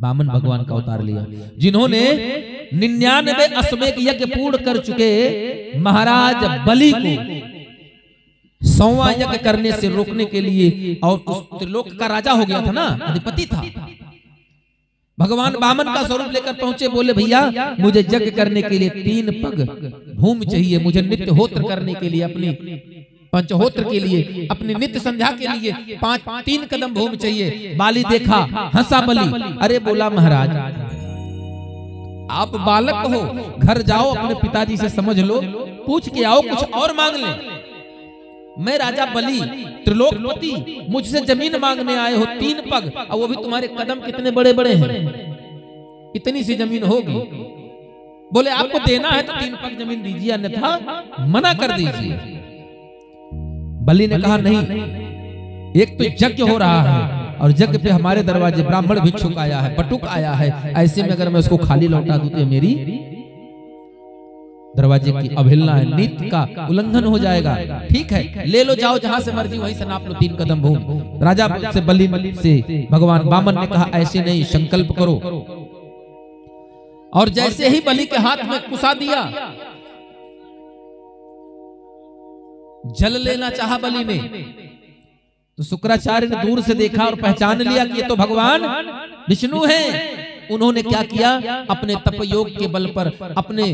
वामन भगवान का अवतार लिया, जिन्होंने 99 अश्वमेध यज्ञ पूर्ण कर चुके महाराज बलि को 100वां यज्ञ करने से रोकने के लिए, और उस त्रिलोक का राजा हो गया था ना, अधिपति था। भगवान वामन का स्वरूप लेकर पहुंचे, बोले भैया मुझे यज्ञ करने के लिए 3 पग भूमि चाहिए, मुझे नित्य होत्र करने के लिए, अपनी पंचहोत्र के लिए, अपनी नित्य संध्या के लिए 3 कदम भूमि चाहिए। बाली देखा, हंसा बलि, अरे बोला महाराज आप बालक हो, घर जाओ अपने पिताजी से समझ लो, पूछ के आओ, कुछ और मांग ले। मैं राजा बलि त्रिलोकपति, मुझसे जमीन मांगने आए हो 3 पग, और वो भी तुम्हारे कदम कितने बड़े बड़े हैं, इतनी सी जमीन होगी। बोले आपको देना है तो 3 पग जमीन दीजिए, अन्यथा मना कर दीजिए। बलि ने कहा नहीं, एक तो यज्ञ हो रहा है और यज्ञ पे हमारे दरवाजे ब्राह्मण भिक्षुक आया है, बटुक आया है, ऐसे में अगर मैं उसको खाली लौटा दूं तो मेरी दरवाजे की अवहेलना है, नीति का उल्लंघन हो जाएगा। ठीक है, ले लो, जाओ जहां से मर्जी वहीं से नाप लो 3 कदम भूमि। राजा से बलि से भगवान वामन ने कहा ऐसे नहीं, संकल्प करो। और जैसे ही बलि के हाथ में कुसा दिया, जल लेना चाहा बलि ने, तो शुक्राचार्य ने दूर से देखा और पहचान लिया कि ये तो भगवान विष्णु हैं। उन्होंने क्या किया, अपने तप योग के बल पर अपने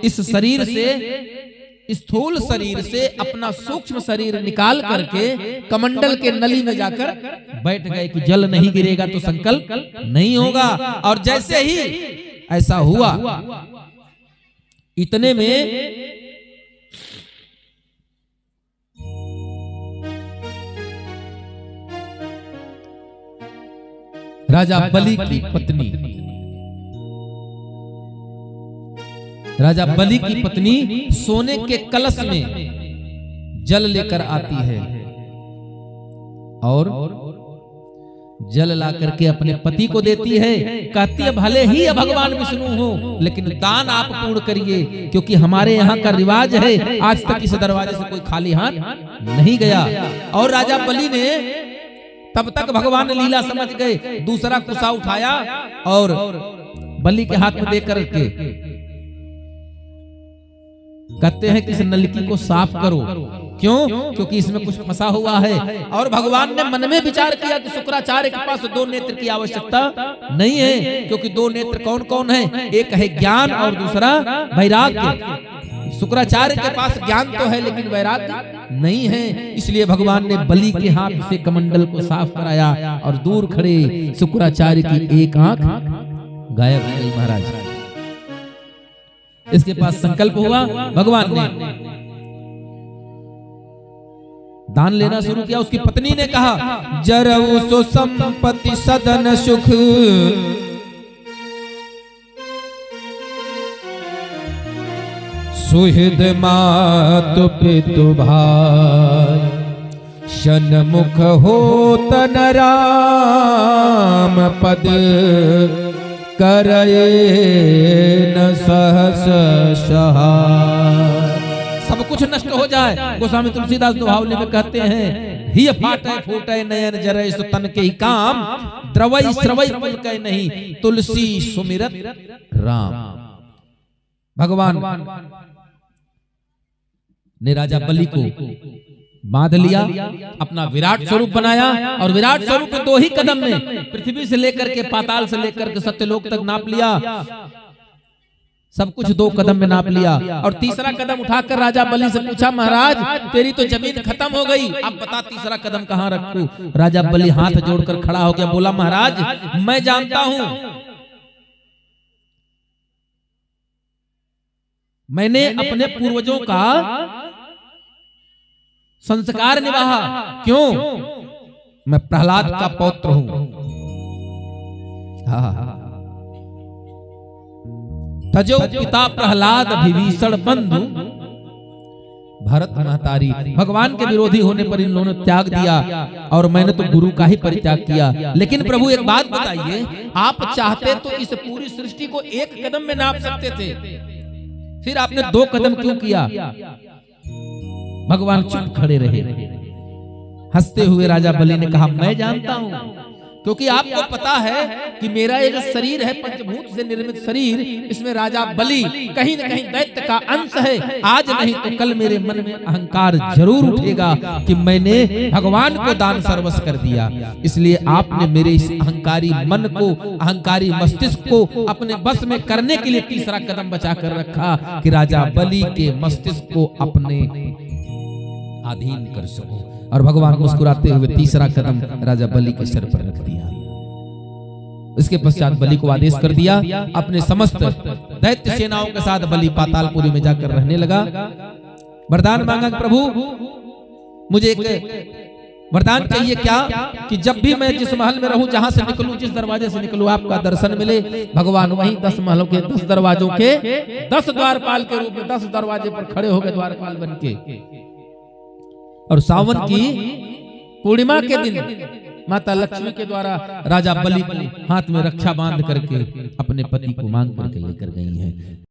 इस शरीर से, स्थूल शरीर से अपना सूक्ष्म शरीर निकाल करके कमंडल के नली में जाकर बैठ गए कि जल नहीं गिरेगा तो संकल्प नहीं होगा। और जैसे ही ऐसा हुआ, इतने में राजा बलि की पत्नी, राजा बलि की पत्नी सोने के कलश में जल लेकर आती है और जल ला करके अपने पति को देती है। कहती है भले ही भगवान विष्णु हो, लेकिन दान आप पूर्ण करिए, क्योंकि हमारे यहाँ का रिवाज है, आज तक इस दरवाजे से कोई खाली हाथ नहीं गया। और राजा बलि ने तब तक भगवान ने लीला समझ गए, दूसरा कुसा उठाया और बलि के हाथ में देकर के कहते हैं कि इस नलकी को साफ करो। क्यों? क्योंकि इसमें कुछ फंसा हुआ है। और भगवान ने मन में विचार किया कि शुक्राचार्य के पास 2 नेत्र की आवश्यकता नहीं है, क्योंकि 2 नेत्र कौन कौन है, एक है ज्ञान और दूसरा वैराग्य। शुक्राचार्य के पास ज्ञान तो है लेकिन वैराग्य नहीं है, इसलिए भगवान ने बलि के हाथ से कमंडल को साफ कराया और दूर खड़े शुक्राचार्य की एक आंख गायब हो गई। महाराज इसके पास संकल्प हुआ, भगवान ने दान लेना शुरू किया। उसकी पत्नी ने कहा जरऊ सो संपत्ति सदन सुख, सुहृद मातु पितु भाई, शनमुख हो तन राम पद, करे न सहस सहाय। सब कुछ नष्ट हो जाए। गोस्वामी तुलसीदास दोहावली में कहते हैं ही फाटे फूटे नयन जरे सो तन के ही काम, द्रवई श्रवई पुल के नहीं, तुलसी सुमिरत राम। भगवान ने राजा बलि को बांध लिया, अपना विराट स्वरूप बनाया और विराट स्वरूप में 2 ही कदम में पृथ्वी से लेकर के पाताल से लेकर के सत्यलोक तक नाप लिया। सब कुछ 2 कदम में नाप लिया। और तीसरा कदम उठाकर राजा बलि से पूछा महाराज तेरी तो जमीन खत्म हो गई, अब बता तीसरा कदम कहाँ रखूं। राजा बलि हाथ जोड़कर खड़ा हो गया, बोला महाराज मैं जानता हूं, मैंने अपने पूर्वजों का संस्कार निभाया। क्यों? मैं प्रहलाद का पौत्र हूं। तजो पिता प्रहलाद विभीषण बंधु, भरत महतारी। भगवान के विरोधी होने पर इन्होंने त्याग दिया और मैंने तो गुरु का ही परित्याग किया। लेकिन प्रभु एक बात बताइए, आप चाहते तो इस पूरी सृष्टि को 1 कदम में नाप सकते थे, फिर आपने 2 कदम क्यों किया? भगवान चुप खड़े रहे। हंसते हुए राजा बलि ने कहा मैं जानता हूं क्योंकि आपको पता है कि मेरा ये जो शरीर है पंचभूत से निर्मित शरीर, इसमें राजा बलि कहीं न कहीं दैत्य का अंश है। आज नहीं तो कल मेरे मन में अहंकार जरूर उठेगा कि मैंने भगवान को दान सर्वस्व कर दिया। इसलिए आपने मेरे इस अहंकारी मन को, अहंकारी मस्तिष्क को अपने बस में करने के लिए तीसरा कदम बचा कर रखा कि राजा बलि के मस्तिष्क को अपने अधीन कर सको। और भगवान मुस्कुराते हुए तीसरा कदम राजा बलि के सिर पर रख दिया। इसके पश्चात बलि को आदेश कर दिया, अपने समस्त दैत्य सेनाओं के साथ बलि पातालपुरी में जाकर रहने लगा। वरदान मांगा, प्रभु मुझे एक वरदान चाहिए क्या कि जब भी मैं जिस महल में रहूं, जहां से निकलूं, जिस दरवाजे से निकलूं, आपका दर्शन मिले। भगवान वहीं 10 महलों के 10 दरवाजों के 10 द्वारपाल के रूप में 10 दरवाजे पर खड़े हो गए द्वारपाल बन के। और सावन की पूर्णिमा के दिन माता लक्ष्मी के द्वारा राजा बलि हाथ में रक्षा बांध करके अपने पति को मांग करके लेकर गई हैं।